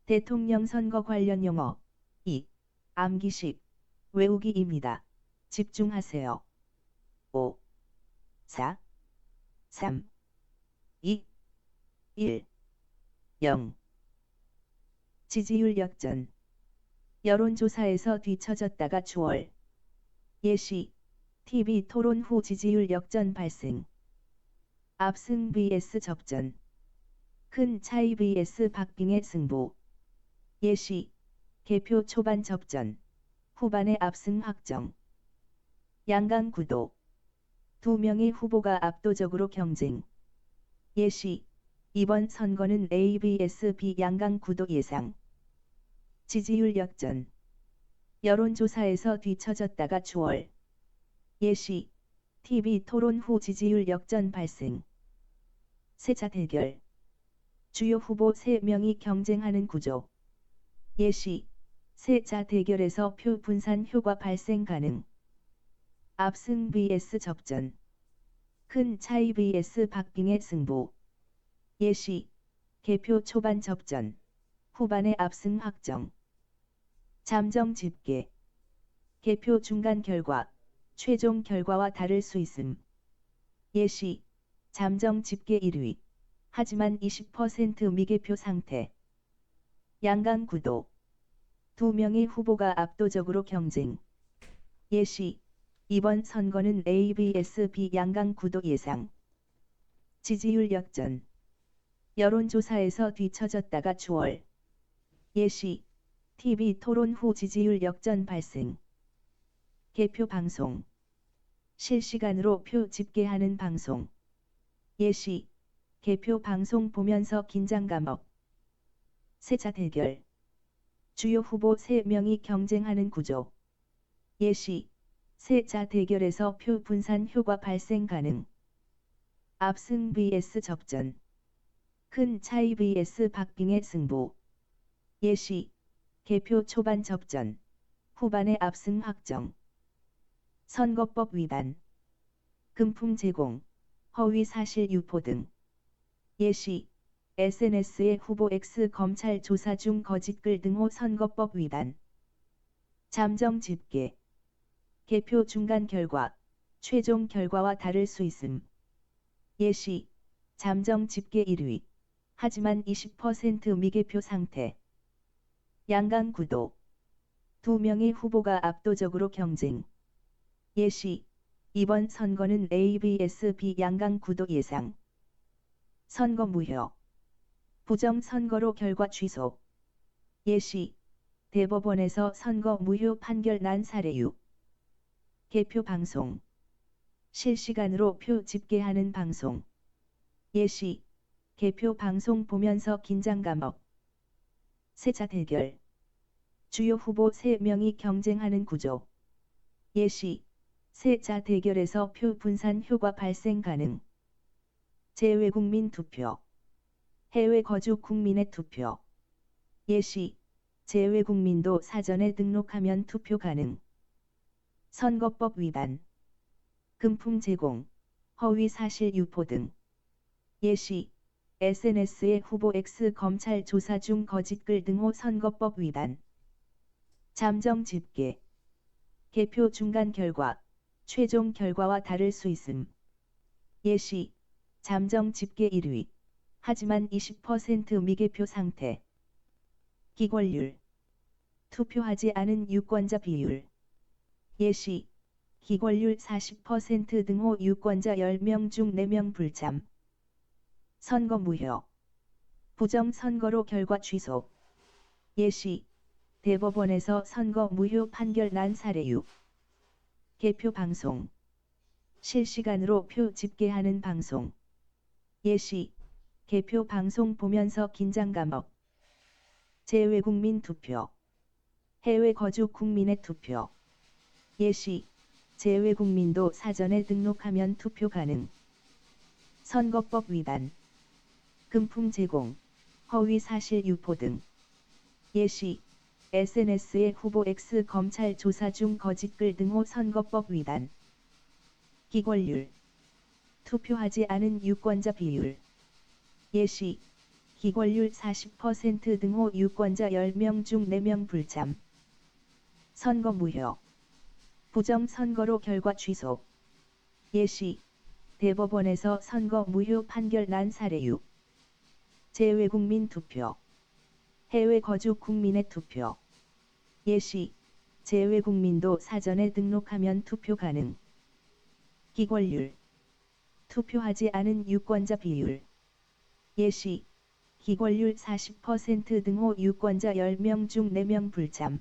대통령 선거 관련 용어 2. 암기식 외우기입니다. 집중하세요. 5, 4, 3, 2, 1, 0. 지지율 역전. 여론조사에서 뒤처졌다가 주월. 예시. TV 토론 후 지지율 역전 발생. 압승 vs 접전. 큰 차이 vs 박빙의 승부. 예시. 개표 초반 접전. 후반에 압승 확정. 양강 구도. 두 명의 후보가 압도적으로 경쟁. 예시. 이번 선거는 A vs B 양강 구도 예상. 지지율 역전. 여론조사에서 뒤처졌다가 주월. 예시. TV 토론 후 지지율 역전 발생. 세자 대결. 주요 후보 3명이 경쟁하는 구조. 예시. 세자 대결에서 표 분산 효과 발생 가능. 압승 vs 접전. 큰 차이 vs 박빙의 승부. 예시. 개표 초반 접전. 후반에 압승 확정. 잠정 집계. 개표 중간 결과, 최종 결과와 다를 수 있음. 예시. 잠정 집계 1위. 하지만 20% 미개표 상태. 양강 구도. 두 명의 후보가 압도적으로 경쟁. 예시. 이번 선거는 A vs B 양강 구도 예상. 지지율 역전. 여론조사에서 뒤처졌다가 주월. 예시. TV 토론 후 지지율 역전 발생. 개표 방송. 실시간으로 표 집계하는 방송. 예시. 개표 방송 보면서 긴장감 업. 세자 대결. 주요 후보 3명이 경쟁하는 구조. 예시. 세자 대결에서 표 분산 효과 발생 가능. 압승 vs 접전. 큰 차이 vs 박빙의 승부. 예시. 개표 초반 접전. 후반에 압승 확정. 선거법 위반. 금품 제공. 허위 사실 유포 등. 예시. SNS에 후보 X 검찰 조사 중 거짓글 등호 선거법 위반. 잠정 집계. 개표 중간 결과, 최종 결과와 다를 수 있음. 예시. 잠정 집계 1위. 하지만 20% 미개표 상태. 양강 구도. 두 명의 후보가 압도적으로 경쟁. 예시. 이번 선거는 A vs B 양강 구도 예상. 선거 무효. 부정 선거로 결과 취소. 예시. 대법원에서 선거 무효 판결 난 사례 6. 개표 방송. 실시간으로 표 집계하는 방송. 예시. 개표 방송 보면서 긴장감 업. 세자 대결. 주요 후보 3명이 경쟁하는 구조. 예시. 세자 대결에서 표 분산 효과 발생 가능. 재외국민 투표. 해외 거주 국민의 투표. 예시. 재외국민도 사전에 등록하면 투표 가능. 선거법 위반. 금품 제공, 허위 사실 유포 등. 예시. SNS에 후보 X 검찰 조사 중 거짓글 등호 선거법 위반. 잠정 집계. 개표 중간 결과, 최종 결과와 다를 수 있음. 예시. 잠정 집계 1위. 하지만 20% 미개표 상태. 기권률. 투표하지 않은 유권자 비율. 예시. 기권률 40% 등호 유권자 10명 중 4명 불참. 선거 무효. 부정 선거로 결과 취소. 예시. 대법원에서 선거 무효 판결 난 사례 6. 개표 방송. 실시간으로 표 집계하는 방송. 예시. 개표 방송 보면서 긴장감 업. 재외국민 투표. 해외 거주 국민의 투표. 예시. 재외국민도 사전에 등록하면 투표 가능. 선거법 위반. 금품 제공, 허위 사실 유포 등. 예시. SNS에 후보 X 검찰 조사 중 거짓글 등호 선거법 위반. 기권률. 투표하지 않은 유권자 비율. 예시. 기권률 40% 등호 유권자 10명 중 4명 불참. 선거 무효. 부정선거로 결과 취소. 예시. 대법원에서 선거 무효 판결 난 사례 6. 재외국민 투표. 해외 거주 국민의 투표. 예시. 재외국민도 사전에 등록하면 투표 가능. 기권률. 투표하지 않은 유권자 비율. 예시. 기권률 40% 등호 유권자 10명 중 4명 불참.